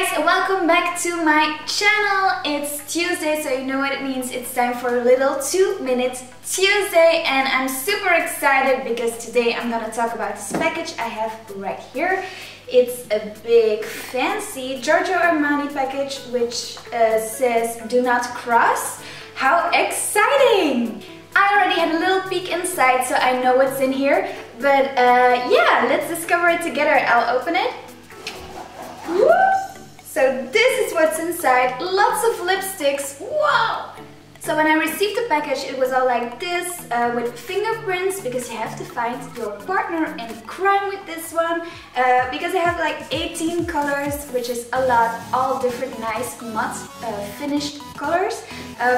guys, welcome back to my channel. It's Tuesday, so you know what it means. It's time for a little 2-minute Tuesday, and I'm super excited because today I'm gonna talk about this package I have right here. It's a big fancy Giorgio Armani package which says do not cross. How exciting! I already had a little peek inside, so I know what's in here, but yeah, let's discover it together. I'll open it. Woo! So this is what's inside. Lots of lipsticks. Wow! So when I received the package, it was all like this, with fingerprints, because you have to find your partner in crime with this one, because I have like 18 colors, which is a lot, all different nice matte finished colors,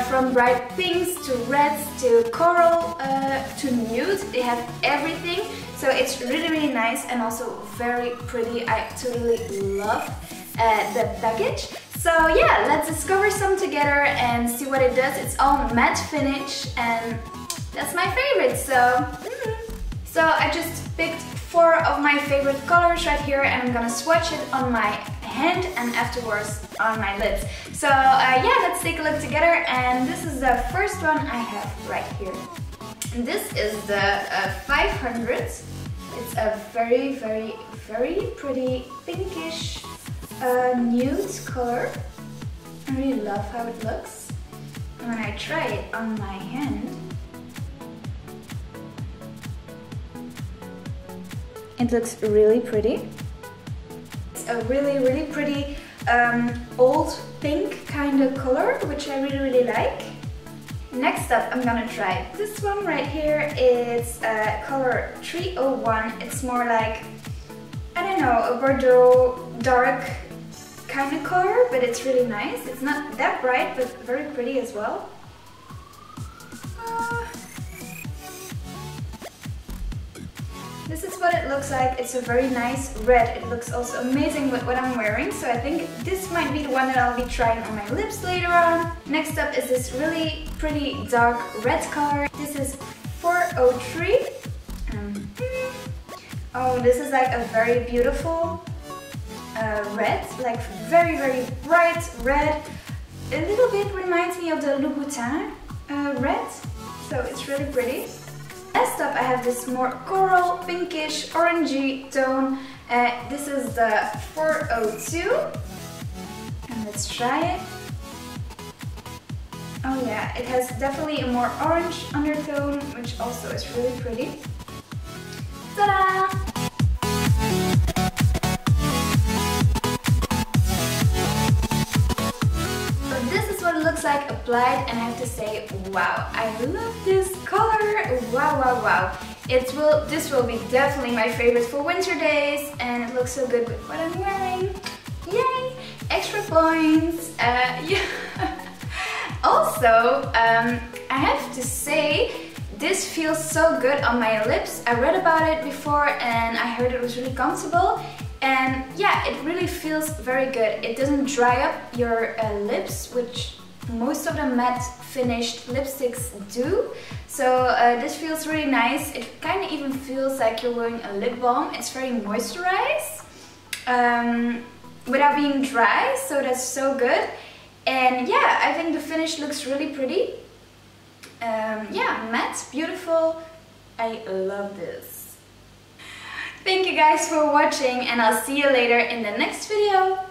from bright pinks to reds to coral to nude. They have everything, so it's really nice and also very pretty. I totally love the package. So yeah, let's discover some together and see what it does. It's all matte finish and that's my favorite. So I just picked 4 of my favorite colors right here, and I'm gonna swatch it on my hand and afterwards on my lips. So yeah, let's take a look together, and this is the first one I have right here. And this is the 500. It's a very pretty pinkish nude color. I really love how it looks. And when I try it on my hand, it looks really pretty. It's a really pretty old pink kind of color, which I really like. Next up, I'm gonna try this one right here. It's color 301. It's more like, I don't know, a Bordeaux dark kind of color, but it's really nice. It's not that bright, but very pretty as well. This is what it looks like. It's a very nice red. It looks also amazing with what I'm wearing, so I think this might be the one that I'll be trying on my lips later on. Next up is this really pretty dark red color. This is 403. Oh, this is like a very beautiful red, like very bright red. A little bit reminds me of the Louboutin red, so it's really pretty. Next up I have this more coral, pinkish, orangey tone. This is the 402. And let's try it. Oh yeah, it has definitely a more orange undertone, which also is really pretty. Ta-da! Looks like applied, and I have to say, wow, I love this color. Wow. This will be definitely my favorite for winter days, and it looks so good with what I'm wearing. Yay! Extra points. Yeah. Also, I have to say, this feels so good on my lips. I read about it before and I heard it was really comfortable. And yeah, it really feels very good. It doesn't dry up your lips, which most of the matte finished lipsticks do. So this feels really nice. It kind of even feels like you're wearing a lip balm. It's very moisturized without being dry, so that's so good. And yeah, I think the finish looks really pretty. Yeah, matte, beautiful. I love this. Thank you guys for watching, and I'll see you later in the next video.